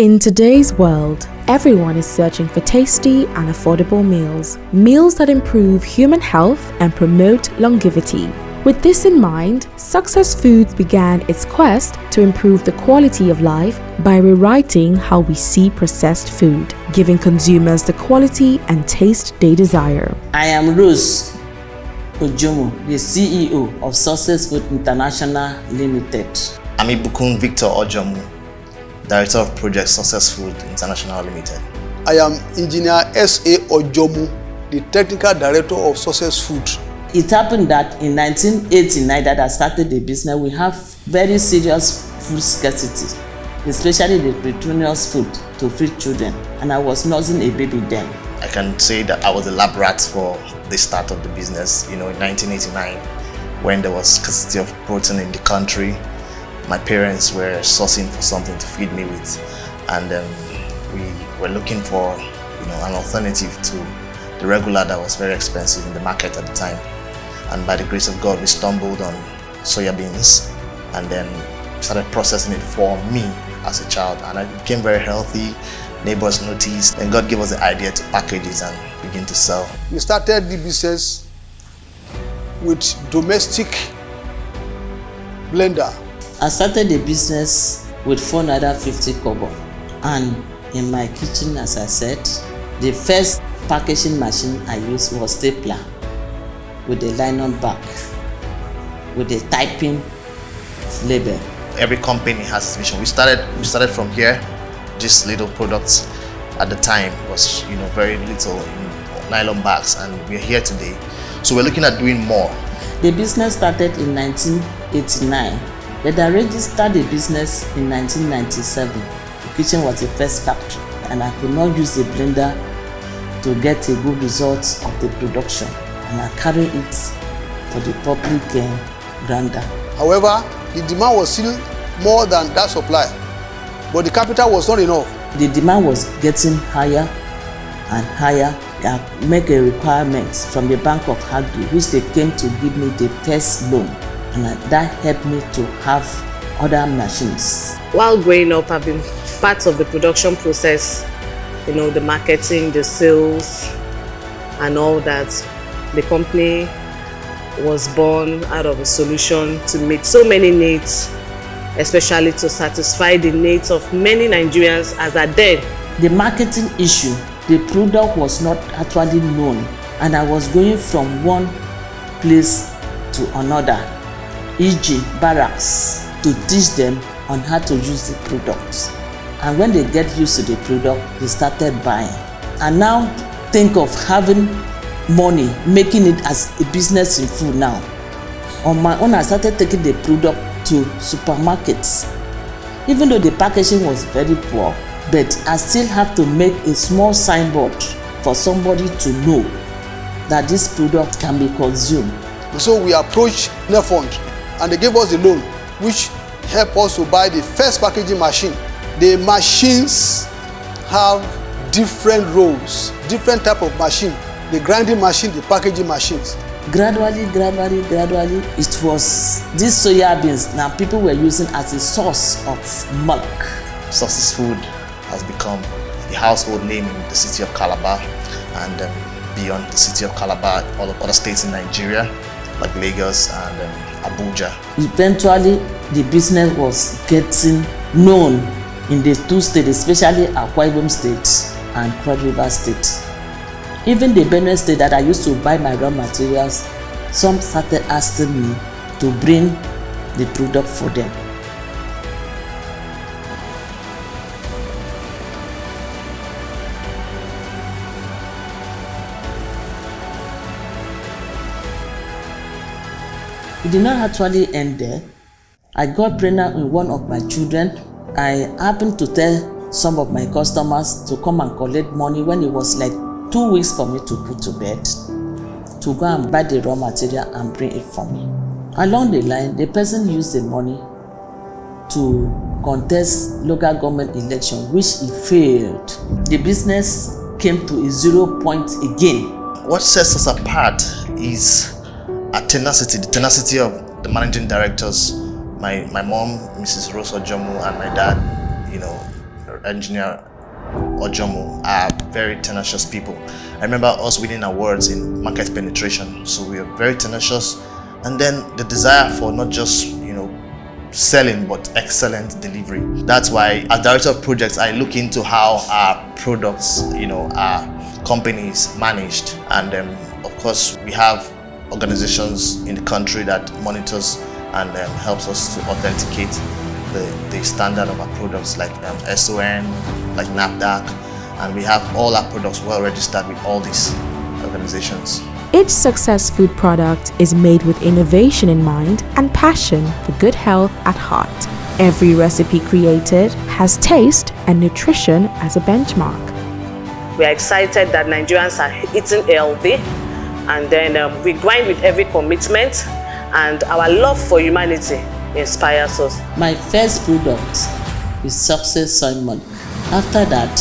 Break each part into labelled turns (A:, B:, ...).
A: In today's world, everyone is searching for tasty and affordable meals. Meals that improve human health and promote longevity. With this in mind, Success Foods began its quest to improve the quality of life by rewriting how we see processed food, giving consumers the quality and taste they desire.
B: I am Rose Ojomo, the CEO of Success Food International Limited.
C: I'm Ibukun Victor Ojomo, Director of Project Success Food International Limited.
D: I am Engineer S.A. Ojomo, the Technical Director of Success Food.
B: It happened that in 1989 that I started the business, we have very serious food scarcity, especially the nutritious food to feed children, and I was nursing a baby then.
C: I can say that I was a lab rat for the start of the business. In 1989, when there was scarcity of protein in the country, my parents were sourcing for something to feed me with, and we were looking for an alternative to the regular that was very expensive in the market at the time. And by the grace of God, we stumbled on soya beans and then started processing it for me as a child, and I became very healthy. Neighbors noticed, and God gave us the idea to package it and begin to sell.
D: We started the business with domestic blender.
B: I started the business with 450 kobo, and in my kitchen, as I said, the first packaging machine I used was stapler with a nylon back with a typing label. Every
C: company has its vision. We started from here. Just little products at the time was very little in nylon bags, and we're here today. So we're looking at doing more.
B: The business started in 1989, but I registered the business in 1997. The kitchen was the first factory, and I could not use the blender to get a good result of the production, and I carried it for the public grinder.
D: However, the demand was still more than that supply, but the capital was not enough.
B: The demand was getting higher and higher. I make a requirement from the Bank of Agri, which they came to give me the first loan, and that helped me to have other machines.
E: While growing up, I've been part of the production process, the marketing, the sales, and all that. The company was born out of a solution to meet so many needs, especially to satisfy the needs of many Nigerians as at then.
B: The marketing issue, the product was not actually known, and I was going from one place to another, e.g. barracks, to teach them on how to use the products. And when they get used to the product, they started buying. And now think of having money, making it as a business in food now. On my own, I started taking the product to supermarkets. Even though the packaging was very poor, but I still have to make a small signboard for somebody to know that this product can be consumed.
D: So we approached Nefond, and they gave us the loan, which helped us to buy the first packaging machine. The machines have different roles, different type of machine. The grinding machine, the packaging machines.
B: Gradually, it was these soya beans now people were using as a source of milk.
C: Success Food has become a household name in the city of Calabar and beyond the city of Calabar, all of other states in Nigeria, like Lagos and Abuja.
B: Eventually, the business was getting known in the two states, especially Akwa Ibom State and Cross River State. Even the Benue State that I used to buy my raw materials, some started asking me to bring the product for them. It did not actually end there. I got pregnant with one of my children. I happened to tell some of my customers to come and collect money when it was like 2 weeks for me to put to bed, to go and buy the raw material and bring it for me. Along the line, the person used the money to contest local government election, which he failed. The business came to a 0 point again.
C: What sets us apart is our tenacity, the tenacity of the managing directors, my mom, Mrs. Rose Ojomo, and my dad, our engineer Ojomo are very tenacious people. I remember us winning awards in market penetration, so we are very tenacious. And then the desire for not just selling but excellent delivery. That's why as director of projects, I look into how our products, our companies managed, and of course we have organizations in the country that monitors and helps us to authenticate the standard of our products, like SON, like NAFDAC, and we have all our products well registered with all these organizations.
A: Each Success Food product is made with innovation in mind and passion for good health at heart. Every recipe created has taste and nutrition as a benchmark.
E: We are excited that Nigerians are eating healthy, and then we grind with every commitment, and our love for humanity inspires us.
B: My first product is Success Soy Milk. After that,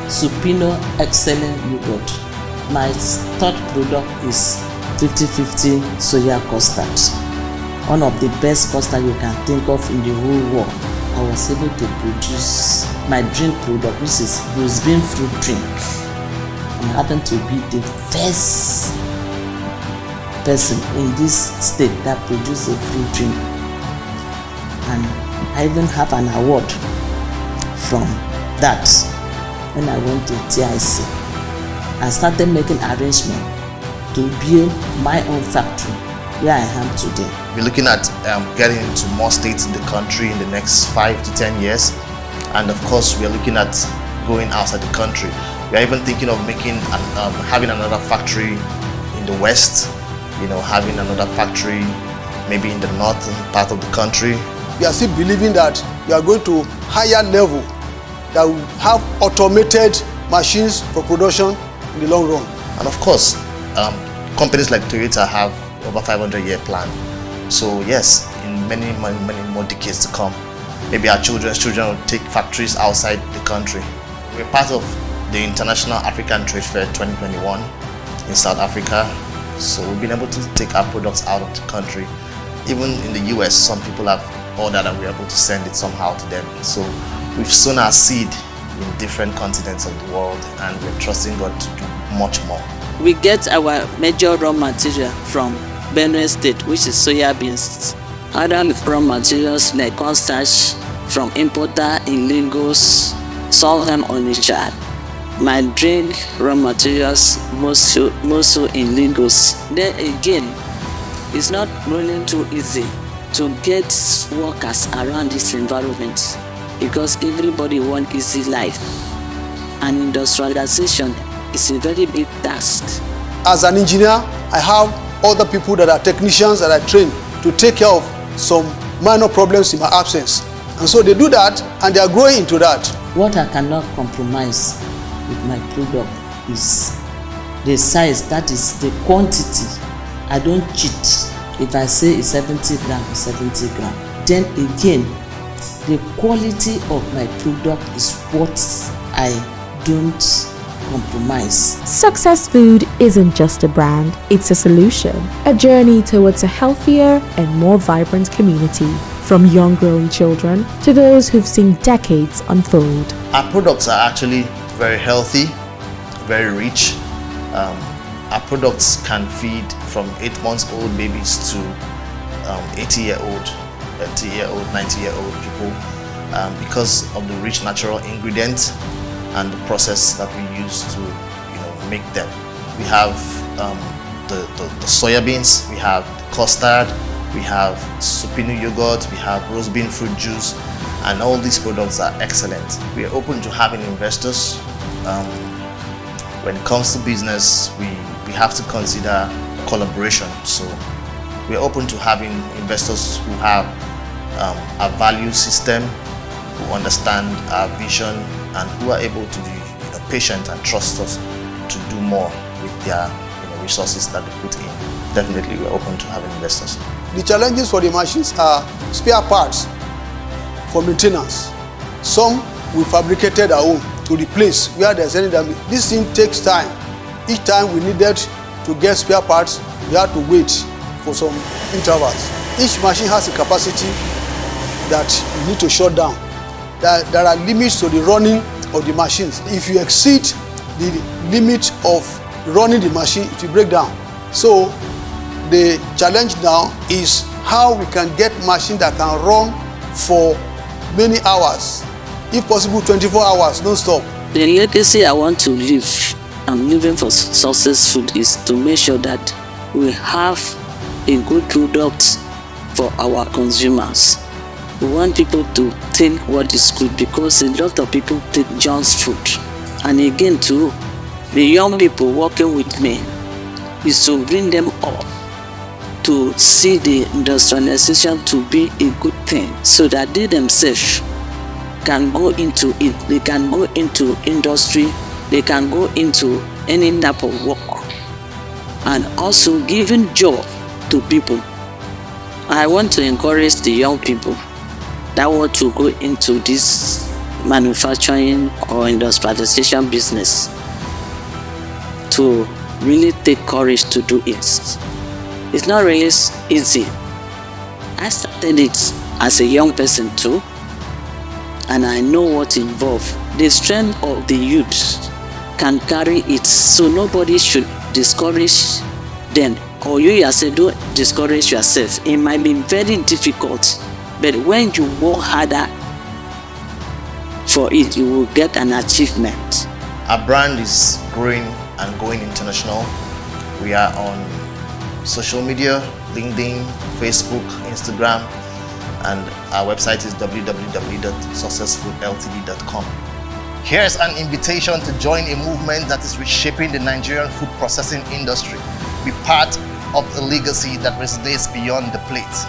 B: Supino Excellent Yogurt. My third product is 50/50 soya custard. One of the best custard you can think of in the whole world. I was able to produce my drink product, which is Rosebean fruit drink. I happen to be the first person in this state that produces a fruit drink. And I even have an award from that when I went to TIC. I started making arrangements to build my own factory where I am today.
C: We're looking at getting into more states in the country in the next 5 to 10 years. And of course, we're looking at going outside the country. We're even thinking of having another factory in the West, having another factory maybe in the northern part of the country.
D: We are still believing that we are going to higher level, that we have automated machines for production in the long run.
C: And of course, companies like Toyota have over 500-year plan. So yes, in many more decades to come, maybe our children will take factories outside the country. We're part of the International African Trade Fair 2021 in South Africa. So we've been able to take our products out of the country. Even in the US, some people have ordered and we're able to send it somehow to them. So we've sown our seed in different continents of the world, and we're trusting God to do much more.
F: We get our major raw material from Benue State, which is soya beans. Other raw materials like cornstarch from importer in Lagos, Solheim Onitsha. My drink raw materials mostly in Lagos. Then again, it's not really too easy to get workers around this environment, because everybody wants easy life, and industrialization is a very big task.
D: As an engineer, I have other people that are technicians that I train to take care of some minor problems in my absence. And so they do that, and they are growing into that.
B: What I cannot compromise with my product is the size, that is the quantity. I don't cheat. If I say it's 70 grams, it's 70 grams. Then again, the quality of my product is what I don't compromise.
A: Success Food isn't just a brand, it's a solution, a journey towards a healthier and more vibrant community. From young growing children to those who've seen decades unfold.
C: Our products are actually very healthy, very rich. Our products can feed from 8-month-old babies to 80-year-old, 80-year-old, 90-year-old people because of the rich natural ingredients and the process that we use to make them. We have the soya beans, we have the custard, we have Supino yogurt, we have Rosebean fruit juice, and all these products are excellent. We are open to having investors. When it comes to business, we have to consider collaboration. So we're open to having investors who have a value system, who understand our vision, and who are able to be patient and trust us to do more with their resources that they put in. Definitely, we're open to having investors.
D: The challenges for the machines are spare parts for maintenance. Some we fabricated our own to replace where there's any damage. This thing takes time. Each time we needed to get spare parts, we had to wait for some intervals. Each machine has a capacity that you need to shut down. there are limits to the running of the machines. If you exceed the limit of running the machine, it will break down. So the challenge now is how we can get machines that can run for many hours, if possible 24 hours non-stop.
F: The legacy I want to leave, I'm living for Success Food, is to make sure that we have a good product for our consumers. We want people to take what is good, because a lot of people take junk food. And again too, the young people working with me is to bring them up to see the industrialization to be a good thing, so that they themselves can go into it. They can go into industry, they can go into any type of work, and also giving job to people. I want to encourage the young people that want to go into this manufacturing or industrialization business to really take courage to do it. It's not really easy. I started it as a young person too, and I know what involved. The strength of the youth can carry it, so nobody should discourage them, or you yourself don't discourage yourself. It might be very difficult, but when you work harder for it, you will get an achievement.
C: Our brand is growing and going international. We are on social media, LinkedIn, Facebook, Instagram, and our website is www.successfoodltd.com. Here's an invitation to join a movement that is reshaping the Nigerian food processing industry. Be part of a legacy that resonates beyond the plate.